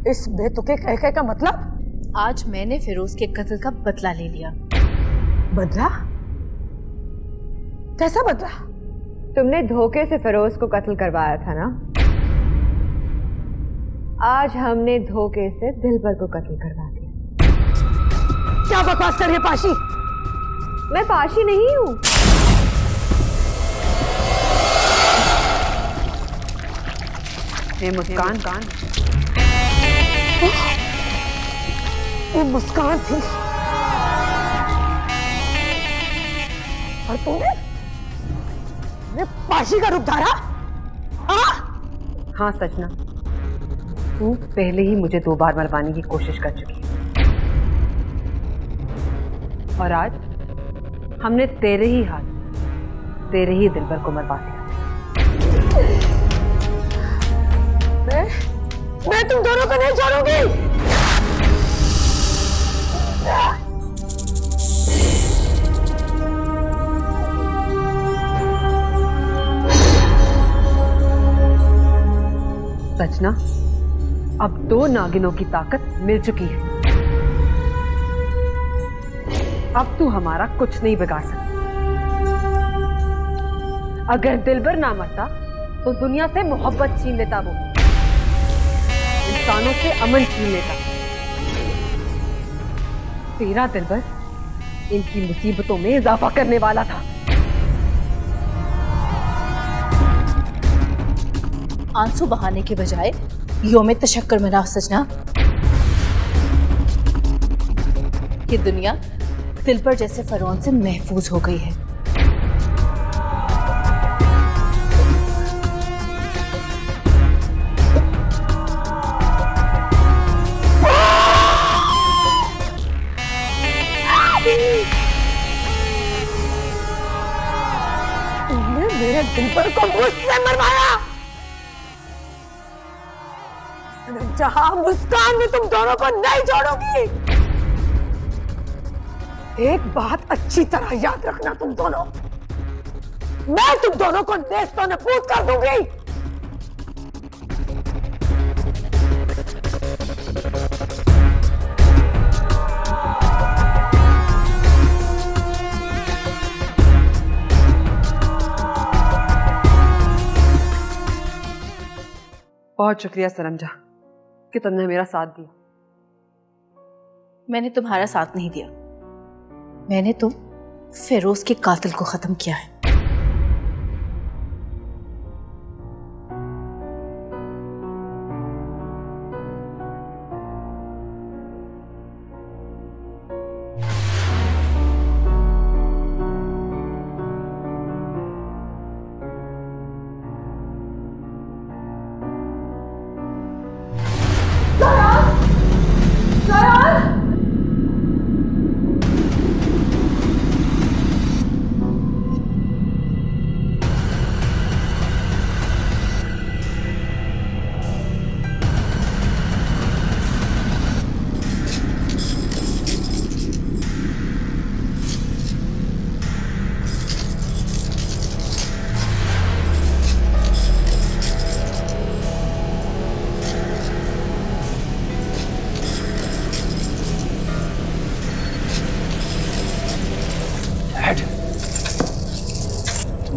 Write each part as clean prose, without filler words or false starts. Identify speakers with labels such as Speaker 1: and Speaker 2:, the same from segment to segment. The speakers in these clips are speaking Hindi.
Speaker 1: इस बेतुके कह का मतलब?
Speaker 2: आज मैंने फिरोज के कत्ल का बदला ले लिया।
Speaker 1: बदला? कैसा बदला?
Speaker 3: तुमने धोखे से फिरोज को कत्ल करवाया था ना, आज हमने धोखे से दिलबर को कत्ल करवा दिया।
Speaker 1: क्या बकवास कर रही है पाशी?
Speaker 3: मैं पाशी नहीं हूं।
Speaker 4: ये मुस्कान
Speaker 1: वो मुस्कान थी और तुमने पाशी का रूप धारा?
Speaker 4: हाँ सजना, तू पहले ही मुझे 2 बार मरवाने की कोशिश कर चुकी है और आज हमने तेरे ही हाथ तेरे ही दिलबर को मरवा दिया।
Speaker 1: मैं तुम दोनों को नहीं छोड़ूंगी।
Speaker 4: सजना, अब 2 नागिनों की ताकत मिल चुकी है। अब तू हमारा कुछ नहीं बिगाड़ सकती। अगर दिलबर ना मरता तो दुनिया से मोहब्बत छीन लेता, वो इंसानों से अमन छीन लेता। तेरा दिलबर इनकी मुसीबतों में इजाफा करने वाला था।
Speaker 2: आंसू बहाने के बजाय योम तशक्कर मना सजना। ये दुनिया दिलबर जैसे फरौन से महफूज हो गई है।
Speaker 1: तुमने मेरे दिलबर को मुझसे मरवाया। जहां मुस्कान में तुम दोनों को नहीं छोड़ूंगी। एक बात अच्छी तरह याद रखना, तुम दोनों, मैं तुम दोनों को नेस्तो नबूद कर दूंगी।
Speaker 4: बहुत शुक्रिया सरंजा कि तुमने मेरा साथ दिया।
Speaker 2: मैंने तुम्हारा साथ नहीं दिया, मैंने तो फिरोज के कातिल को खत्म किया है।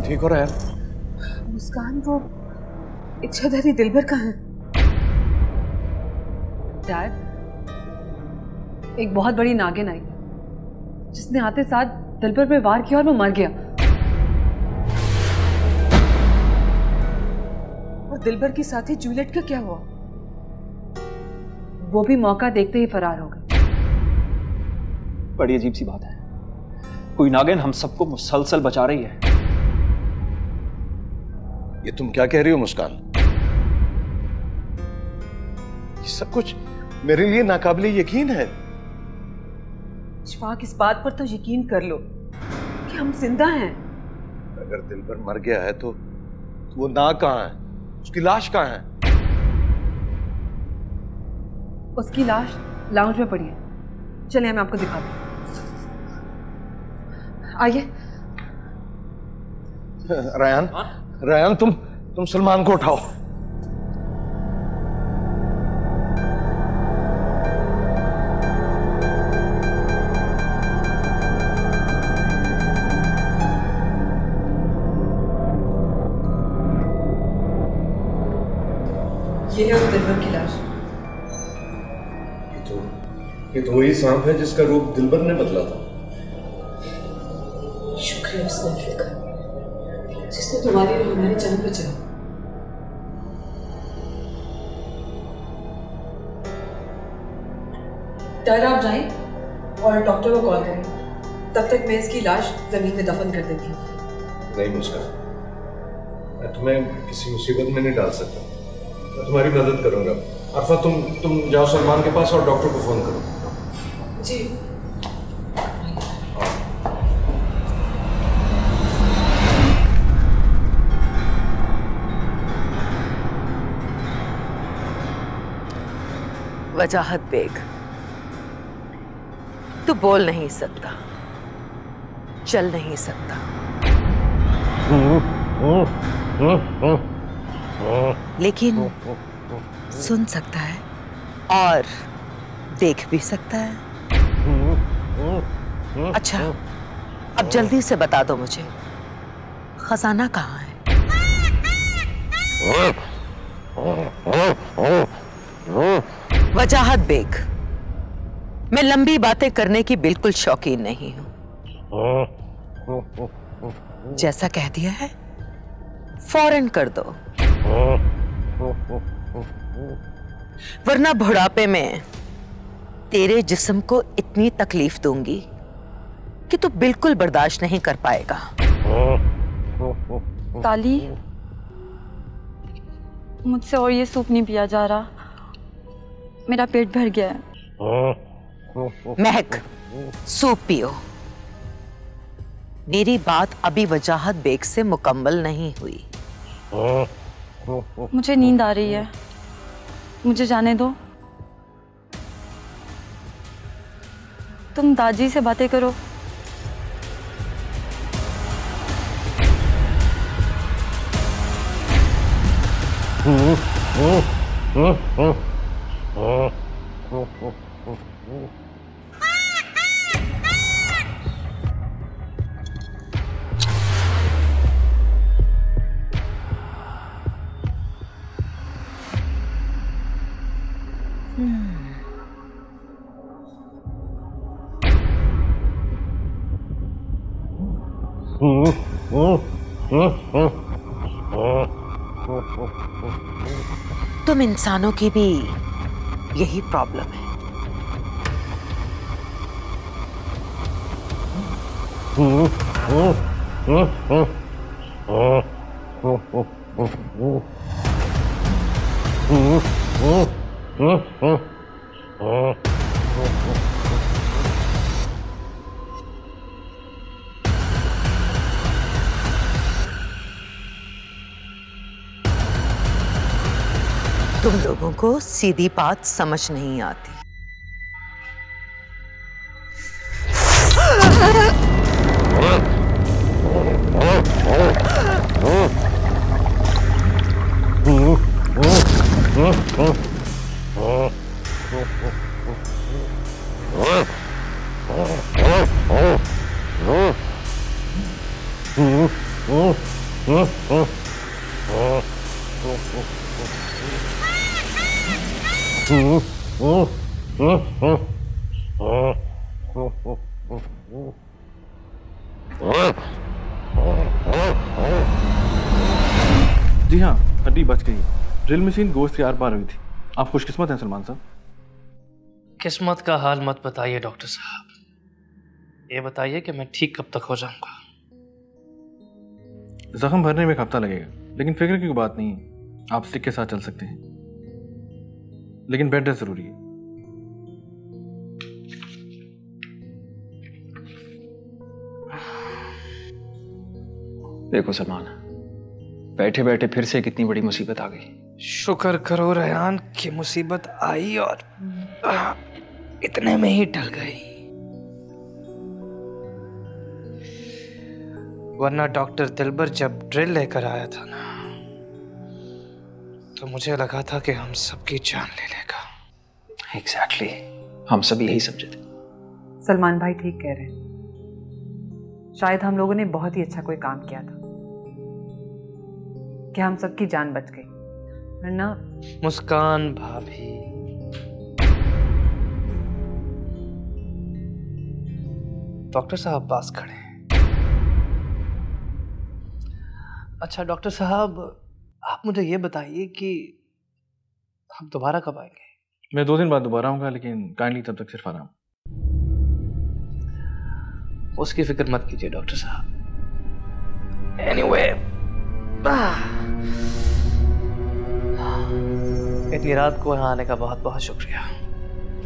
Speaker 5: ठीक हो रहा है?
Speaker 4: मुस्कान, वो इच्छाधारी दिलबर कहाँ है? डैड, एक बहुत बड़ी नागिन आई जिसने आते साथ दिलबर पे वार किया और वो मर गया। और दिलबर की साथी जूलियट का क्या हुआ? वो भी मौका देखते ही फरार हो गई।
Speaker 5: बड़ी अजीब सी बात है, कोई नागिन हम सबको मुसलसल बचा रही है।
Speaker 6: ये तुम क्या कह रही हो मुस्कान? ये सब कुछ मेरे लिए नाकाबिले यकीन है।
Speaker 4: इशफाक, इस बात पर तो यकीन कर लो कि हम जिंदा हैं।
Speaker 6: अगर दिलबर मर गया है तो वो नाग कहाँ है? उसकी लाश कहाँ है?
Speaker 4: उसकी लाश लाउंज में पड़ी है। चलिए मैं आपको दिखाती हूँ। आइए।
Speaker 6: रयान, रयान, तुम सलमान को उठाओ।
Speaker 4: ये है उस दिलबर की लाश।
Speaker 6: ये तो वही सांप है जिसका रूप दिलबर ने बदला था।
Speaker 2: शुक्रिया उस नागिन का जिसने तुम्हारी और हमारी जान बचाई।
Speaker 4: तारा आप जाएं और डॉक्टर को कॉल करें। तब तक मैं इसकी लाश जमीन में दफन कर देती हूँ।
Speaker 6: नहीं मुस्कान, मैं तुम्हें किसी मुसीबत में नहीं डाल सकता। मैं तुम्हारी मदद करूंगा। अरफा तुम जाओ सलमान के पास और डॉक्टर को फोन करो।
Speaker 2: जी।
Speaker 1: वजाहत बेग, तू बोल नहीं सकता, चल नहीं सकता, लेकिन सुन सकता है और देख भी सकता है। अच्छा, अब जल्दी से बता दो मुझे, खजाना कहाँ है? वजाहत बेग, मैं लंबी बातें करने की बिल्कुल शौकीन नहीं हूं। जैसा कह दिया है फौरन कर दो, वरना बुढ़ापे में तेरे जिस्म को इतनी तकलीफ दूंगी कि तू बिल्कुल बर्दाश्त नहीं कर पाएगा।
Speaker 7: ताली, मुझसे और ये सूप नहीं पिया जा रहा, मेरा पेट भर गया है।
Speaker 1: महक, सूप पियो। मेरी बात अभी वजाहत बेग से मुकम्मल नहीं हुई।
Speaker 7: मुझे नींद आ रही है, मुझे जाने दो। तुम दादी से बातें करो।
Speaker 1: तुम इंसानों की भी यही प्रॉब्लम है। तुम लोगों को सीधी बात समझ नहीं आती।
Speaker 8: जी हाँ, हड्डी बच गई। ड्रिल मशीन गोश्त के आर पार हुई थी। आप खुशकिस्मत हैं सलमान साहब।
Speaker 9: किस्मत का हाल मत बताइए डॉक्टर साहब, ये बताइए कि मैं ठीक कब तक हो जाऊंगा।
Speaker 8: जख्म भरने में एक हफ्ता लगेगा, लेकिन फिक्र की बात नहीं है, आप स्टिक के साथ चल सकते हैं, लेकिन बेड रेस्ट जरूरी है।
Speaker 5: देखो सलमान, बैठे बैठे फिर से कितनी बड़ी मुसीबत आ गई।
Speaker 9: शुक्र करो रेहान कि मुसीबत आई और इतने में ही टल गई, वरना डॉक्टर दिलबर जब ड्रिल लेकर आया था ना, तो मुझे लगा था कि हम सबकी जान ले लेगा।
Speaker 5: एग्जैक्टली, हम सब यही समझे थे।
Speaker 4: सलमान भाई ठीक कह रहे हैं, शायद हम लोगों ने बहुत ही अच्छा कोई काम किया था कि हम सबकी जान बच गई, वरना
Speaker 9: मुस्कान भाभी, डॉक्टर साहब पास खड़े हैं। अच्छा डॉक्टर साहब, आप मुझे ये बताइए कि आप दोबारा कब आएंगे?
Speaker 8: मैं 2 दिन बाद दोबारा आऊँगा, लेकिन काइंडली तब तक सिर्फ आराम।
Speaker 9: उसकी फिक्र मत कीजिए डॉक्टर साहब। एनीवे, इतनी रात को यहाँ आने का बहुत बहुत शुक्रिया।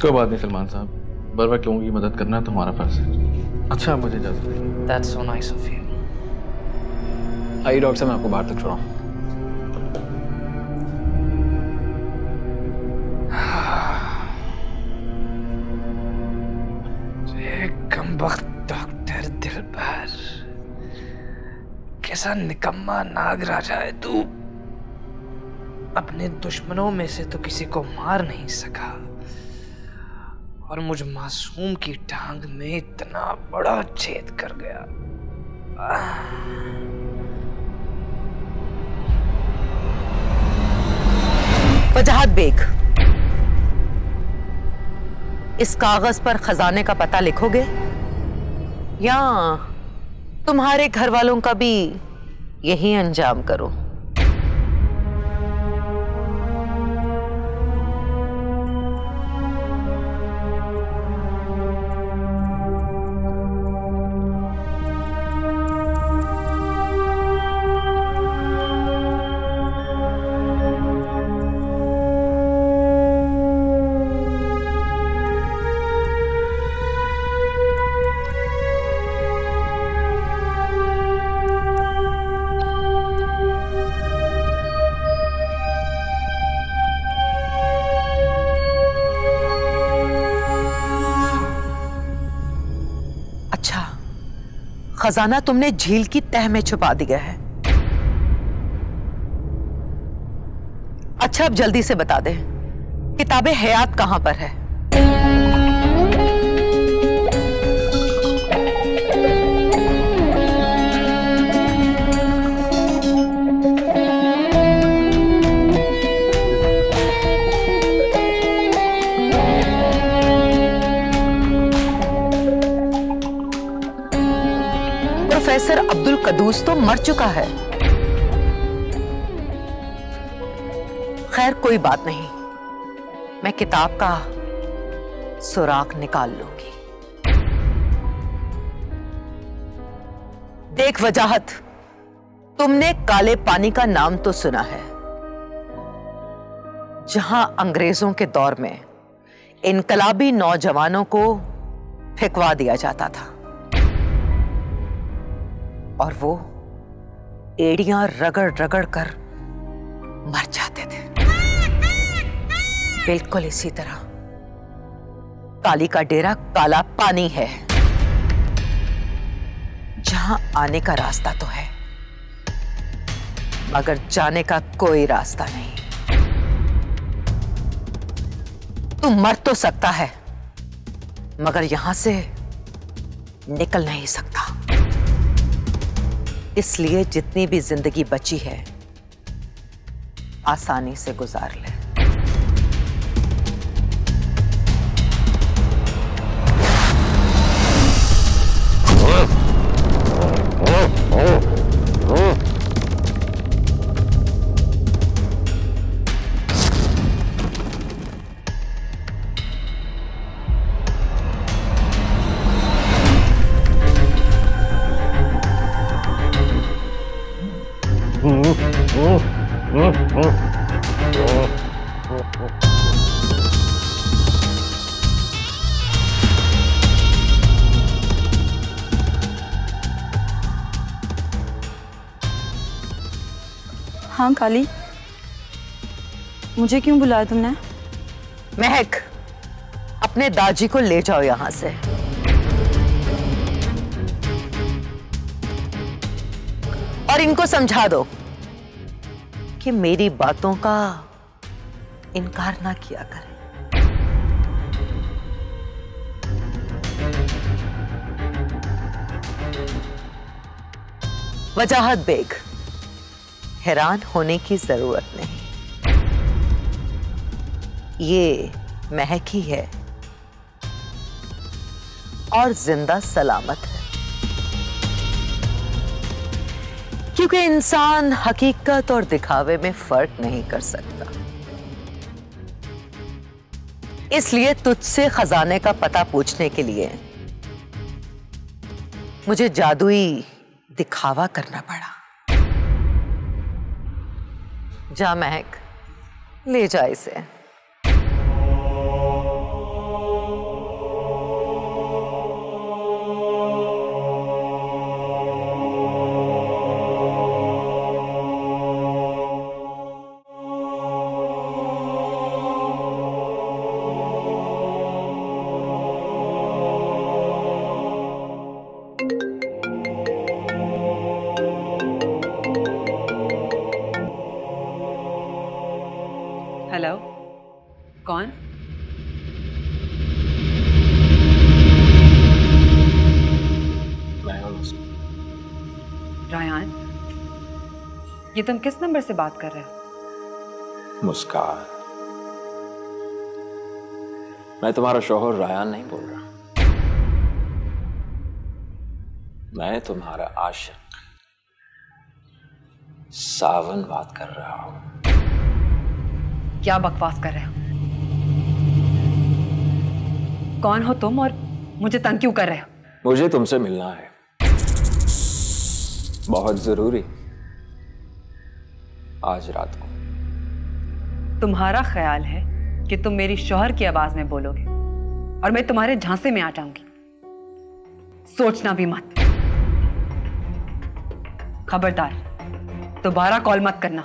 Speaker 8: कोई बात नहीं सलमान साहब, बर वक्त लोगों की मदद करना तो हमारा फर्ज है। अच्छा, मुझे इजाजत दीजिए।
Speaker 9: That's so nice of you.
Speaker 5: आइए डॉक्टर साहब, मैं आपको बाहर तक छोड़ाऊं।
Speaker 9: कमबख्त डॉक्टर दिलबर, कैसा निकम्मा नागराजा है तू। अपने दुश्मनों में से तो किसी को मार नहीं सका और मुझ मासूम की टांग में इतना बड़ा छेद कर गया।
Speaker 1: वजाहत बेग, इस कागज पर खजाने का पता लिखोगे या तुम्हारे घर वालों का भी यही अंजाम करो? खजाना तुमने झील की तह में छुपा दिया है। अच्छा, अब जल्दी से बता दे, किताबे हयात कहां पर है? प्रोफेसर अब्दुल कदूस तो मर चुका है। खैर कोई बात नहीं, मैं किताब का सुराग निकाल लूंगी। देख वजाहत, तुमने काले पानी का नाम तो सुना है, जहां अंग्रेजों के दौर में इनकलाबी नौजवानों को फेंकवा दिया जाता था और वो एड़ियां रगड़ रगड़ कर मर जाते थे। बिल्कुल इसी तरह काली का डेरा काला पानी है, जहां आने का रास्ता तो है मगर जाने का कोई रास्ता नहीं। तू मर तो सकता है मगर यहां से निकल नहीं सकता। इसलिए जितनी भी जिंदगी बची है आसानी से गुजार ले।
Speaker 7: हाँ काली, मुझे क्यों बुलाया तुमने?
Speaker 1: महक, अपने दाजी को ले जाओ यहां से। और इनको समझा दो कि मेरी बातों का इनकार ना किया करें। वजाहत बेग, हैरान होने की जरूरत नहीं। ये महक ही है और जिंदा सलामत है, क्योंकि इंसान हकीकत और दिखावे में फर्क नहीं कर सकता। इसलिए तुझसे खजाने का पता पूछने के लिए मुझे जादुई दिखावा करना पड़ा। जा महक, ले जा इसे।
Speaker 4: हेलो, कौन? रायान, ये तुम किस नंबर से बात कर रहे हो?
Speaker 5: मुस्कान, मैं तुम्हारा शौहर रायान नहीं बोल रहा, मैं तुम्हारा आशिक सावन बात कर रहा हूं।
Speaker 4: क्या बकवास कर रहे हो? कौन हो तुम और मुझे तंग क्यों कर रहे हो?
Speaker 5: मुझे तुमसे मिलना है, बहुत जरूरी, आज रात को।
Speaker 4: तुम्हारा ख्याल है कि तुम मेरी शौहर की आवाज में बोलोगे और मैं तुम्हारे झांसे में आ जाऊंगी? सोचना भी मत। खबरदार, दोबारा कॉल मत करना।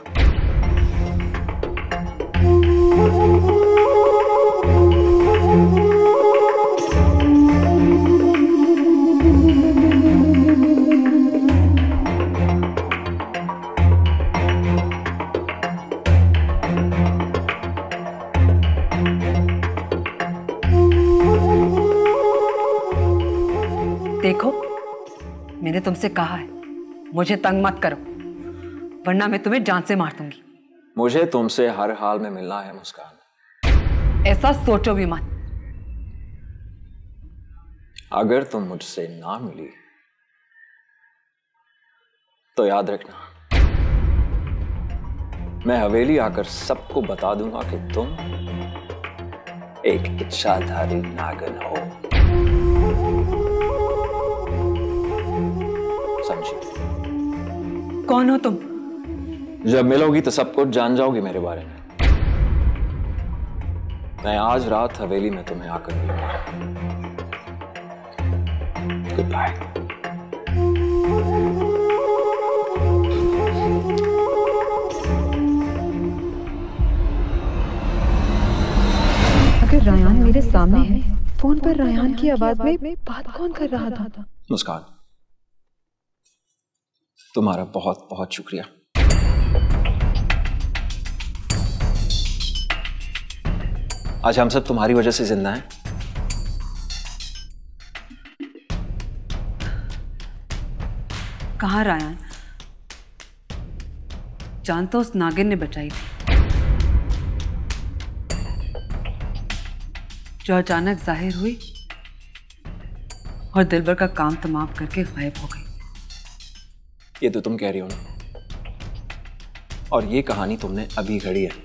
Speaker 4: देखो, मैंने तुमसे कहा है, मुझे तंग मत करो, वरना मैं तुम्हें जान से मार दूंगी।
Speaker 5: मुझे तुमसे हर हाल में मिलना है मुस्कान।
Speaker 4: ऐसा सोचो भी मत।
Speaker 5: अगर तुम मुझसे ना मिली तो याद रखना, मैं हवेली आकर सबको बता दूंगा कि तुम एक इच्छाधारी नागिन हो। समझी?
Speaker 4: कौन हो तुम?
Speaker 5: जब मिलोगी तो सब कुछ जान जाओगी मेरे बारे में। मैं आज रात हवेली में तुम्हें आकर मिलूंगा। Good bye.
Speaker 4: अगर रायान मेरे सामने है, फोन पर रायान की आवाज में बात कौन कर रहा था?
Speaker 5: मुस्कान, तुम्हारा बहुत बहुत शुक्रिया। आज हम सब तुम्हारी वजह से जिंदा हैं।
Speaker 4: कहाँ रायान? जान तो उस नागिन ने बचाई थी, जो अचानक जाहिर हुई और दिलबर का काम तमाम करके गायब हो गई।
Speaker 5: ये तो तुम कह रही हो ना, और ये कहानी तुमने अभी घड़ी है।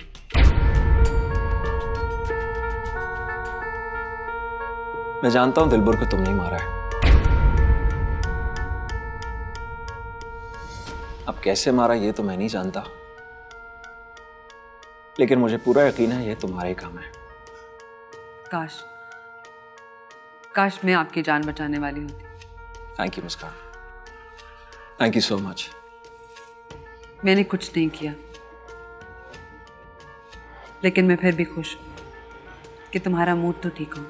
Speaker 5: मैं जानता हूं दिलबर को तुमने ही मारा है। अब कैसे मारा ये तो मैं नहीं जानता, लेकिन मुझे पूरा यकीन है ये तुम्हारा ही काम है।
Speaker 4: काश मैं आपकी जान बचाने वाली होती।
Speaker 5: Thank you Muskan, thank you so much.
Speaker 4: मैंने कुछ नहीं किया, लेकिन मैं फिर भी खुश हूं कि तुम्हारा मूड तो ठीक हो।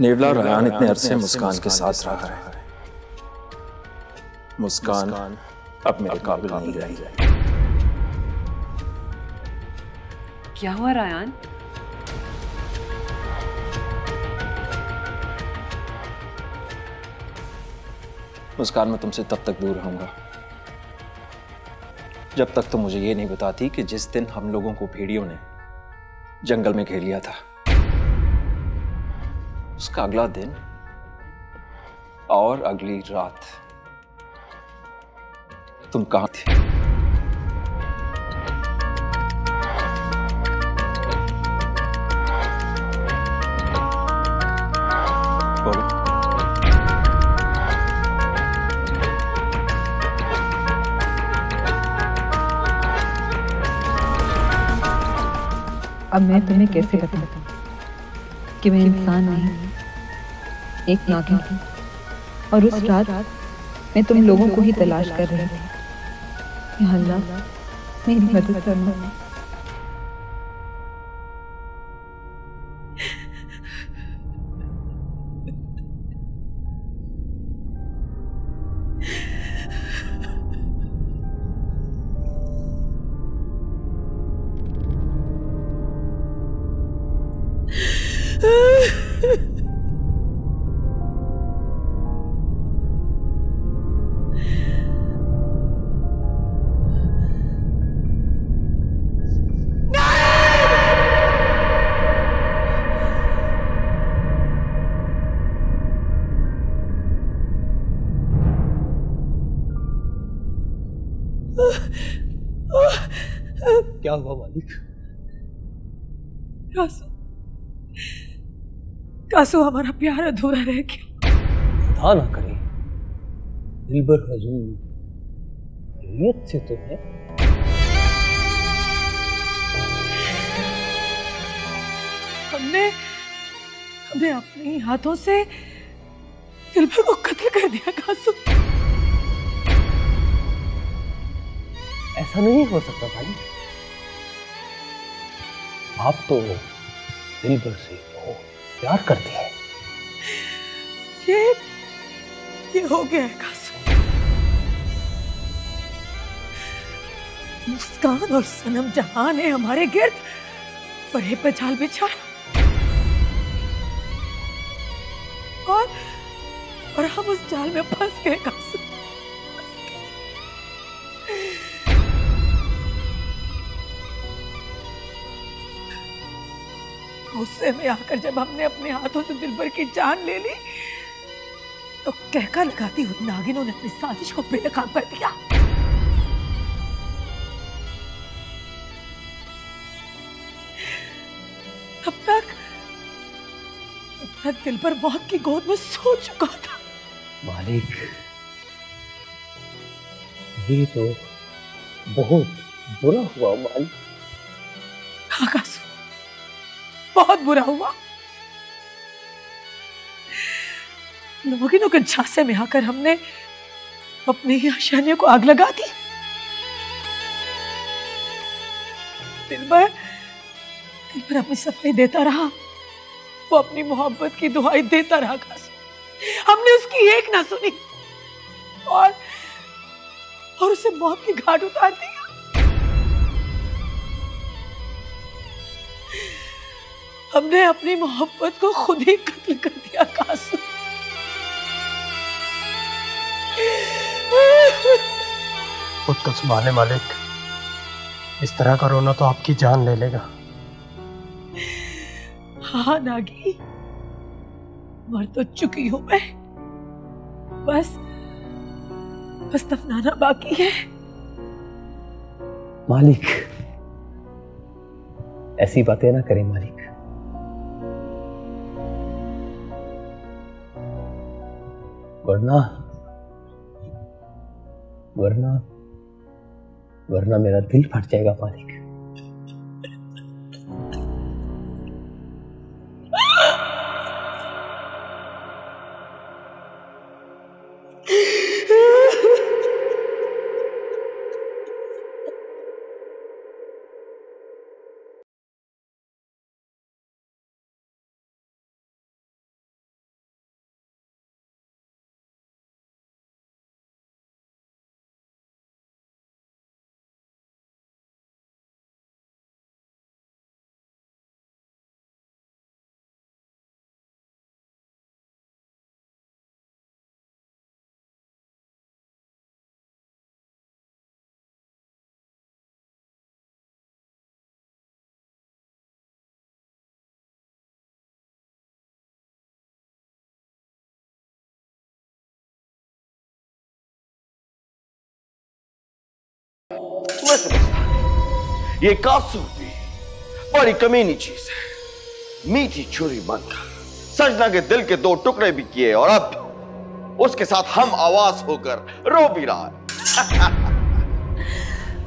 Speaker 5: नेवला रायान इतने अरसे मुस्कान के साथ रहा है। मुस्कान अब मेरे काबिल नहीं रही।
Speaker 4: क्या हुआ रायान?
Speaker 5: मुस्कान, मैं तुमसे तब तक दूर रहूंगा जब तक तुम मुझे ये नहीं बताती कि जिस दिन हम लोगों को भेड़ियों ने जंगल में घेर लिया था। उसका अगला दिन और अगली रात तुम कहां थे? बोलो।
Speaker 4: अब मैं तुम्हें कैसे बताऊं कि मैं इंसान नहीं, एक नागिन थी, और उस रात मैं तुम लोगों को ही तलाश कर रही थी। या अल्लाह, मेरी मदद करना।
Speaker 10: क्या हुआ मालिक?
Speaker 11: कासू, कासू हमारा प्यार अधूरा रह गया।
Speaker 10: खुदा ना करे, दिलबर हजूर खैरियत से तो है?
Speaker 11: हमने अपने ही हाथों से दिलबर को कत्ल कर दिया। कासू,
Speaker 10: ऐसा नहीं हो सकता मालिक। आप तो दिलबर से बहुत प्यार करती हैं।
Speaker 11: ये हो गया है कासू। मुस्कान और सनम जहां ने हमारे गिर्द फरेब पे जाल बिछाया, और हम उस जाल में फंस गए। कासू, गुस्से में आकर जब हमने अपने हाथों से दिलबर की जान ले ली, तो कहका लगाती हुई नागिनों ने अपनी साजिश को बेनकाम कर दिया। तब तक दिलबर मौत की गोद में सो चुका था।
Speaker 10: मालिक, ये तो बहुत बुरा हुआ मालिक।
Speaker 11: हाँ कासू, बहुत बुरा हुआ। नागिनों के झांसे में आकर हमने अपनी ही आशानियों को आग लगा दी। दिलबर अपनी सफाई देता रहा, वो अपनी मोहब्बत की दुहाई देता रहा। कासू, हमने उसकी एक ना सुनी और उसे मौत की घाट उतार दिया। हमने अपनी मोहब्बत को खुद ही कत्ल कर दिया। कासू,
Speaker 10: खुद को संभाले मालिक, इस तरह का रोना तो आपकी जान ले लेगा।
Speaker 11: हाँ नागी, मर तो चुकी हूं मैं, बस दफनाना बाकी है।
Speaker 10: मालिक, ऐसी बातें ना करें मालिक। वरना मेरा दिल फट जाएगा मालिक।
Speaker 12: ये कासू भी बड़ी कमीनी चीज है। मीठी छुरी बनकर सजना के दिल के 2 टुकड़े भी किए और अब उसके साथ हम आवाज होकर रो भी रहा है।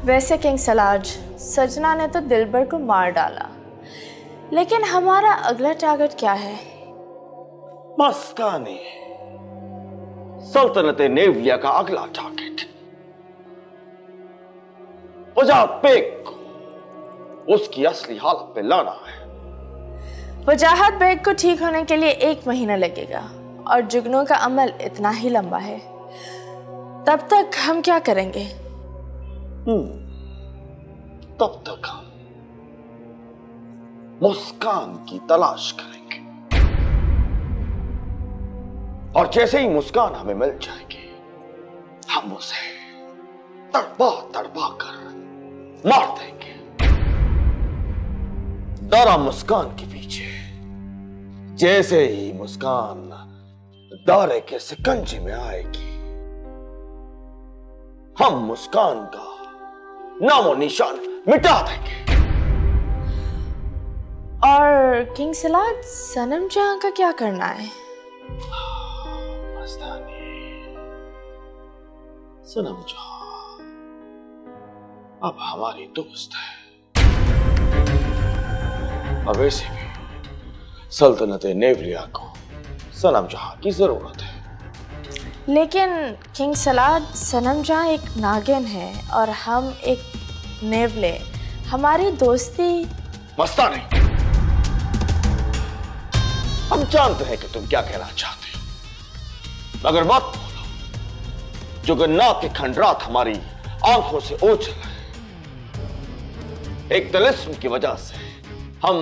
Speaker 13: वैसे किंग सलाज, सजना ने तो दिलबर को मार डाला, लेकिन हमारा अगला टारगेट क्या है?
Speaker 12: मस्तानी, सल्तनत नेवलिया का अगला टारगेट वजाहत बेग को उसकी असली हालत पे लाना है।
Speaker 13: वजाहत बेग को ठीक होने के लिए 1 महीना लगेगा और जुगनू का अमल इतना ही लंबा है। तब तक हम क्या करेंगे?
Speaker 12: तब तक हम मुस्कान की तलाश करेंगे और जैसे ही मुस्कान हमें मिल जाएगी, हम उसे तड़पा तड़पा कर मार देंगे। डरा मुस्कान के पीछे, जैसे ही मुस्कान दारे के शिकंजे में आएगी, हम मुस्कान का नामो निशान मिटा देंगे।
Speaker 13: और किंग सलाज, सनम जहां का क्या करना है?
Speaker 12: सनम जहां अब हमारी दोस्त है और वैसे भी सल्तनत नेवलिया को सनम जहां की जरूरत है।
Speaker 13: लेकिन किंग सलाज, सनम जहां एक नागिन है और हम एक नेवले, हमारी दोस्ती।
Speaker 12: मस्तानी, हम जानते हैं कि तुम क्या कहना चाहते हो, मगर मत बोलो। जुगन्नाथ के खंडरात हमारी आंखों से ओझल है। एक तिलिस्म की वजह से हम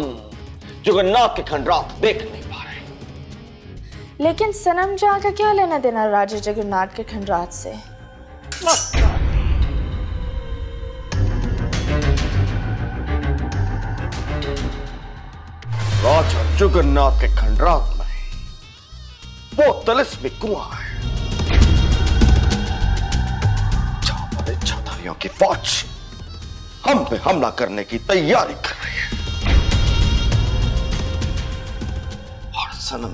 Speaker 12: जुगन्नाथ के खंडरात देख नहीं पा रहे।
Speaker 13: लेकिन सनम जहां का क्या लेना देना राजा जगन्नाथ के खंडरात से?
Speaker 12: राजा जुगन्नाथ के खंडरात में वो तिलिस्मी कुआं है जहां पर इच्छाधारियों की फौज हम पे हमला करने की तैयारी कर रही है। और सनम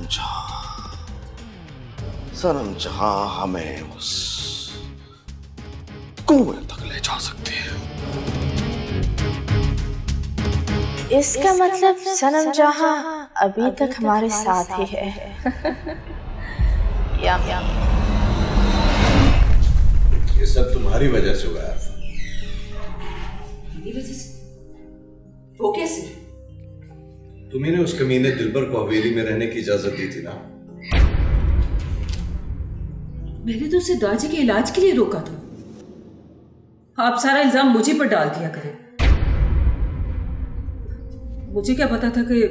Speaker 12: जहां हमें उस कुएं तक ले जा सकती है।
Speaker 13: इसका मतलब सनम जहां अभी तक हमारे साथ ही है। यम यम।
Speaker 6: ये सब तुम्हारी वजह से हुआ है।
Speaker 11: मेरी वजह से? वो कैसे?
Speaker 6: तुम्ही ने उस कमीने दिलबर को हवेली में रहने की इजाजत दी थी ना?
Speaker 11: मैंने तो उसे दाजी के इलाज के लिए रोका था। आप सारा इल्जाम मुझे पर डाल दिया करें। मुझे क्या पता था कि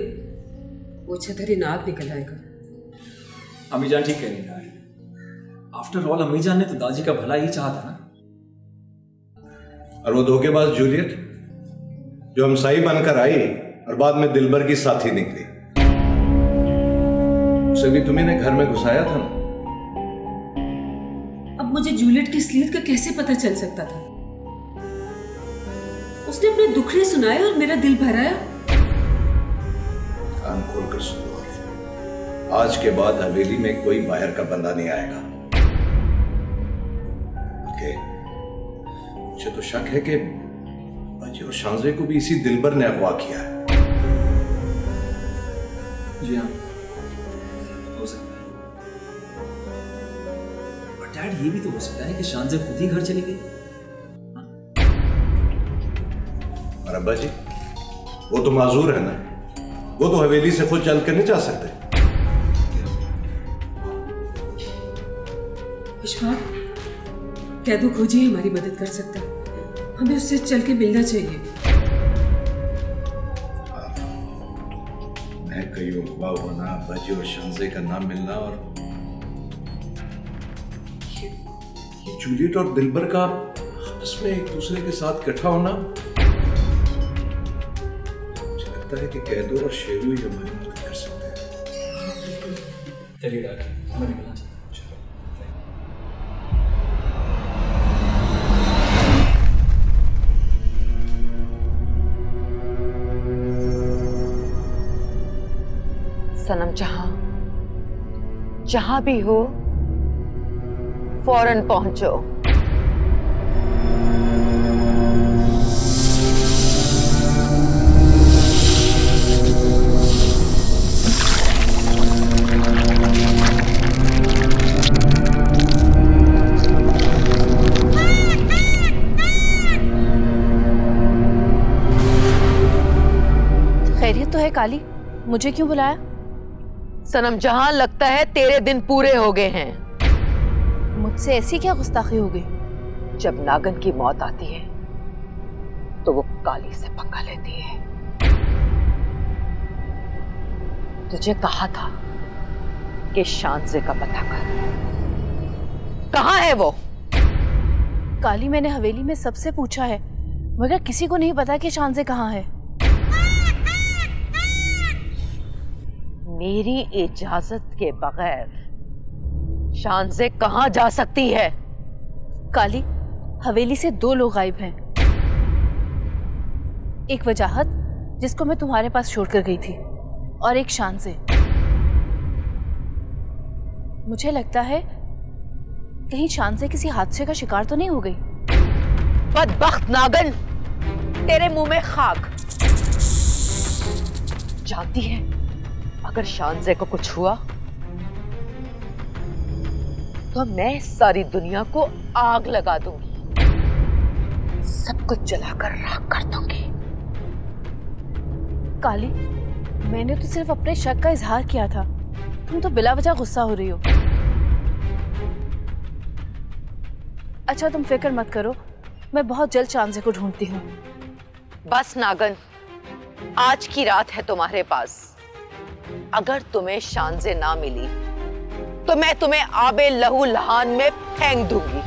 Speaker 11: वो छतरी नाग निकल आएगा।
Speaker 5: अम्मी जान ठीक कह रही है। आफ्टर ऑल अम्मी जान ने तो दादी का भला ही चाहा था ना।
Speaker 6: और वो धोखेबाज जूलियट जो हम सही बनकर आई और बाद में दिलबर की साथी निकली, उसे भी तुम्ही ने घर में घुसाया था ना?
Speaker 11: अब मुझे जूलियट की असलियत का कैसे पता चल सकता था? उसने अपने दुखड़े सुनाए और मेरा दिल भराया।
Speaker 6: कान खोलकर सुनो, आज के बाद हवेली में कोई बाहर का बंदा नहीं आएगा। ओके? मुझे तो शक है कि बाजी और शांजे को भी इसी दिलबर ने अगवा किया है।
Speaker 5: जी हाँ, हो सकता है। और डैड, ये भी तो हो सकता है कि शांजे खुद ही घर चली गई।
Speaker 6: और अब्बा जी, वो तो माजूर है ना, वो तो हवेली से खुद चल कर नहीं जा सकते।
Speaker 11: विश्वास, कैदू खोजी हमारी मदद कर सकता है। हमें उससे चल के मिलना चाहिए।
Speaker 6: मैं कहीं अगवा होना, बाजी और शांजे का नाम मिलना और ये जूलियट और दिलबर का आपस में एक दूसरे के साथ इकट्ठा होना, मुझे लगता है कि कैदू और शेरू ही हमारी मदद कर सकते हैं।
Speaker 5: चलिए डॉक्टर, हमें निकलना चाहिए।
Speaker 1: जहां भी हो फौरन पहुंचो।
Speaker 2: खैरियत तो है काली, मुझे क्यों बुलाया?
Speaker 1: सनम जहां लगता है तेरे दिन पूरे हो गए हैं।
Speaker 2: मुझसे ऐसी क्या गुस्ताखी हो गई?
Speaker 1: जब नागन की मौत आती है तो वो काली से पंगा लेती है। तुझे कहा था कि शानजे का पता कर। कहां है वो?
Speaker 2: काली, मैंने हवेली में सबसे पूछा है मगर किसी को नहीं पता कि शानजे कहाँ है।
Speaker 1: मेरी इजाजत के बगैर शानजे कहां जा सकती है?
Speaker 2: काली, हवेली से 2 लोग गायब हैं। एक वजाहत जिसको मैं तुम्हारे पास छोड़कर गई थी और एक शानजे। मुझे लगता है कहीं शानजे किसी हादसे का शिकार तो नहीं हो गई।
Speaker 1: बदबख्त नागन, तेरे मुंह में खाक। जानती है अगर शानजे को कुछ हुआ तो मैं सारी दुनिया को आग लगा दूंगी, सब कुछ जलाकर राख कर दूंगी।
Speaker 2: काली, मैंने तो सिर्फ अपने शक का इजहार किया था, तुम तो बिला वजह गुस्सा हो रही हो। अच्छा तुम फिक्र मत करो, मैं बहुत जल्द शानजे को ढूंढती हूँ।
Speaker 1: बस नागन, आज की रात है तुम्हारे पास। अगर तुम्हें शानजे ना मिली तो मैं तुम्हें आबे लहू लहान में फेंक दूंगी।